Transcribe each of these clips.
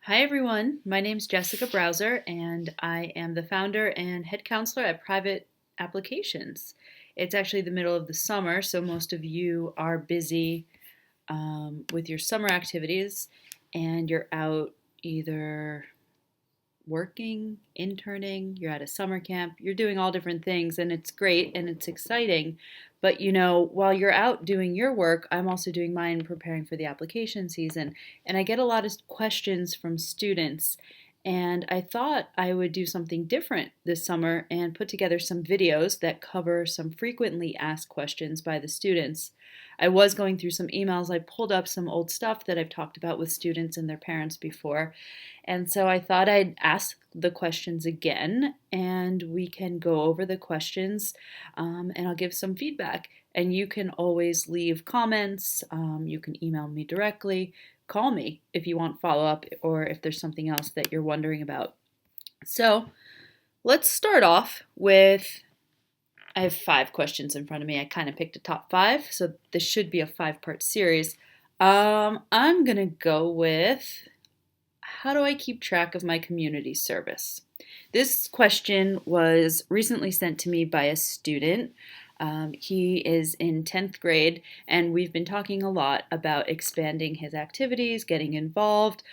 Hi everyone, my name is Jessica Browser and I am the founder and head counselor at Private Applications. It's actually the middle of the summer, so most of you are busy with your summer activities and you're out either working, interning, you're at a summer camp, you're doing all different things and it's great and it's exciting. But while you're out doing your work, I'm also doing mine preparing for the application season. And I get a lot of questions from students. And I thought I would do something different this summer and put together some videos that cover some frequently asked questions by the students. I was going through some emails. I pulled up some old stuff that I've talked about with students and their parents before. And so I thought I'd ask the questions again and we can go over the questions and I'll give some feedback. And you can always leave comments. You can email me directly. Call me if you want follow up or if there's something else that you're wondering about. So let's start off with I have 5 questions in front of me. I kind of picked a top 5, so this should be a 5-part series. I'm going to go with how do I keep track of my community service? This question was recently sent to me by a student. He is in 10th grade, and we've been talking a lot about expanding his activities, getting involved,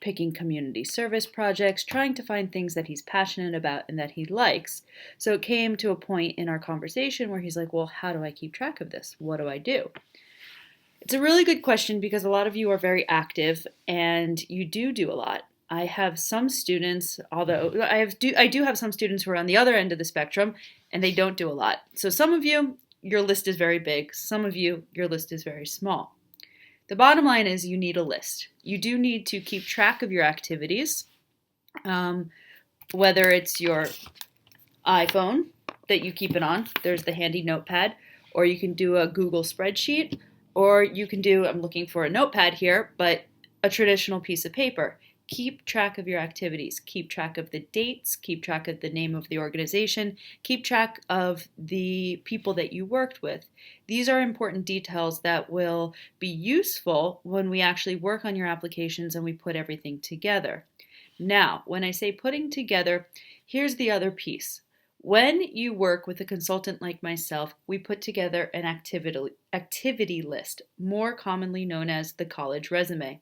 picking community service projects, trying to find things that he's passionate about and that he likes. So it came to a point in our conversation where he's like, well, how do I keep track of this? What do I do? It's a really good question because a lot of you are very active and you do a lot. I have some students, although I do have some students who are on the other end of the spectrum and they don't do a lot. So some of you, your list is very big. Some of you, your list is very small. The bottom line is you need a list. You do need to keep track of your activities, whether it's your iPhone that you keep it on, there's the handy notepad, or you can do a Google spreadsheet, or you can do, I'm looking for a notepad here, but a traditional piece of paper. Keep track of your activities. Keep track of the dates. Keep track of the name of the organization. Keep track of the people that you worked with. These are important details that will be useful when we actually work on your applications and we put everything together. Now, when I say putting together, here's the other piece. When you work with a consultant like myself, we put together an activity list, more commonly known as the college resume.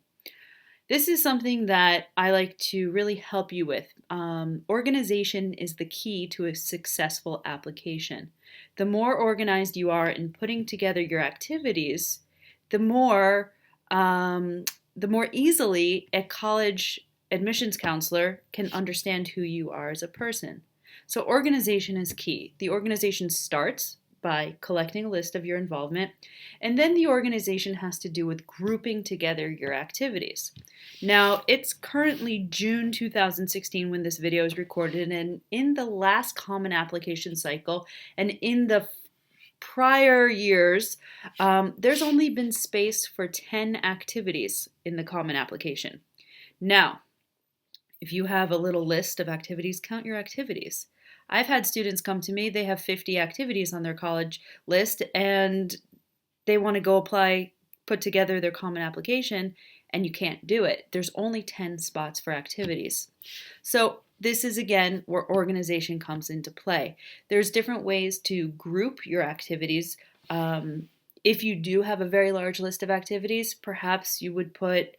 This is something that I like to really help you with. Organization is the key to a successful application. The more organized you are in putting together your activities, the more easily a college admissions counselor can understand who you are as a person. So organization is key. The organization starts by collecting a list of your involvement, and then the organization has to do with grouping together your activities. Now, it's currently June 2016 when this video is recorded, and in the last common application cycle and in the prior years, there's only been space for 10 activities in the common application. Now, if you have a little list of activities, count your activities. I've had students come to me, they have 50 activities on their college list and they want to go apply, put together their common application, and you can't do it. There's only 10 spots for activities. So this is again where organization comes into play. There's different ways to group your activities. If you do have a very large list of activities, perhaps you would put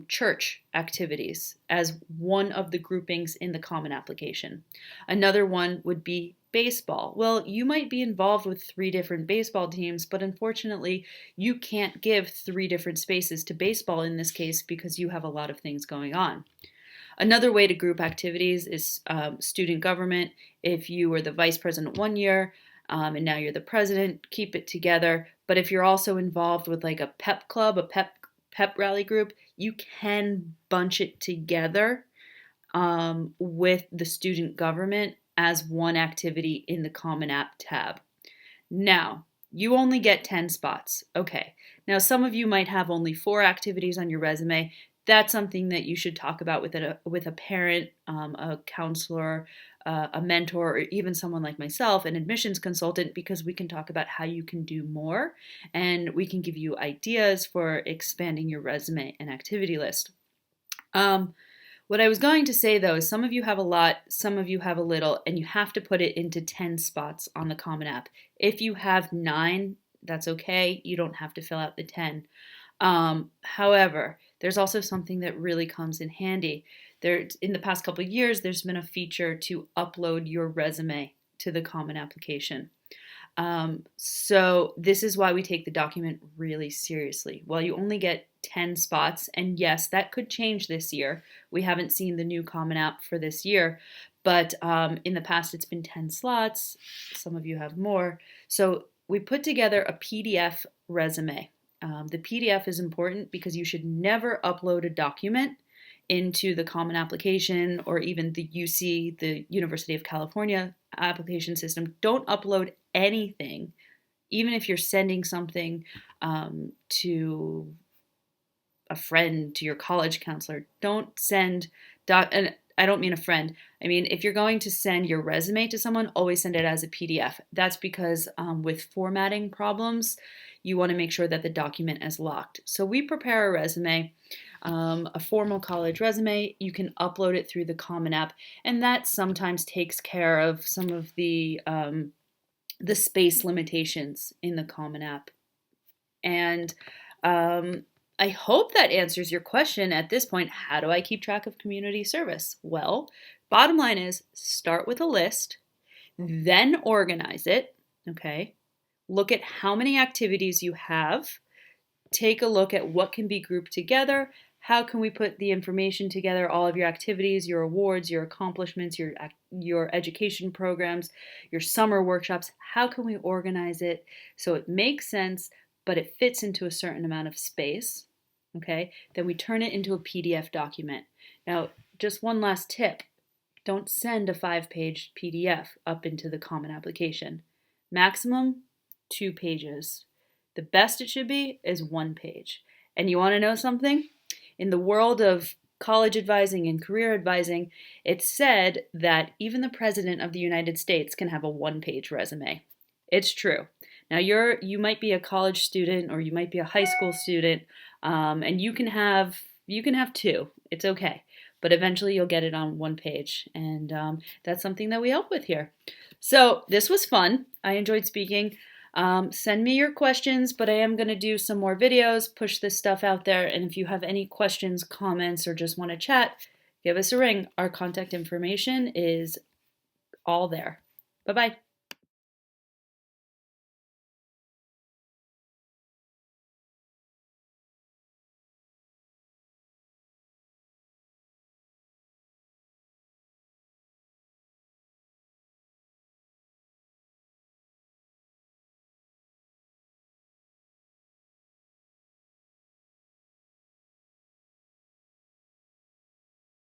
church activities as one of the groupings in the common application. Another one would be baseball. Well, you might be involved with 3 different baseball teams, but unfortunately you can't give 3 different spaces to baseball in this case because you have a lot of things going on. Another way to group activities is student government. If you were the vice president one year and now you're the president, keep it together. But if you're also involved with like a pep club, a pep rally group, you can bunch it together with the student government as one activity in the Common App tab. Now, you only get 10 spots. Okay, now some of you might have only 4 activities on your resume. That's something that you should talk about with a parent, a counselor, a mentor, or even someone like myself, an admissions consultant, because we can talk about how you can do more and we can give you ideas for expanding your resume and activity list. Um, what I was going to say though is some of you have a lot, some of you have a little, and you have to put it into 10 spots on the Common App. If you have 9, that's okay. You don't have to fill out the 10. However, there's also something that really comes in handy. There, in the past couple of years, there's been a feature to upload your resume to the Common Application. So this is why we take the document really seriously. While you only get 10 spots, and yes, that could change this year. We haven't seen the new Common App for this year, but in the past it's been 10 slots. Some of you have more. So we put together a PDF resume. The PDF is important because you should never upload a document into the Common Application or even the UC, the University of California application system. Don't upload anything, even if you're sending something to a friend, to your college counselor. Don't send and I don't mean a friend. I mean, if you're going to send your resume to someone, always send it as a PDF. That's because with formatting problems, you want to make sure that the document is locked. So we prepare a resume, a formal college resume. You can upload it through the Common App, and that sometimes takes care of some of the space limitations in the Common App. And I hope that answers your question at this point. How do I keep track of community service? Well, bottom line is start with a list, then organize it, okay? Look at how many activities you have. Take a look at what can be grouped together. How can we put the information together, all of your activities, your awards, your accomplishments, your education programs, your summer workshops? How can we organize it so it makes sense, but it fits into a certain amount of space? Okay, then we turn it into a PDF document. Now, just one last tip. Don't send a 5-page PDF up into the Common Application. Maximum 2 pages. The best it should be is 1 page. And you want to know something? In the world of college advising and career advising, it's said that even the President of the United States can have a 1-page resume. It's true. Now you might be a college student or you might be a high school student, and you can have 2. It's okay, but eventually you'll get it on 1 page, and that's something that we help with here. So this was fun. I enjoyed speaking. Send me your questions, but I am going to do some more videos, push this stuff out there, and if you have any questions, comments, or just want to chat, give us a ring. Our contact information is all there. Bye-bye.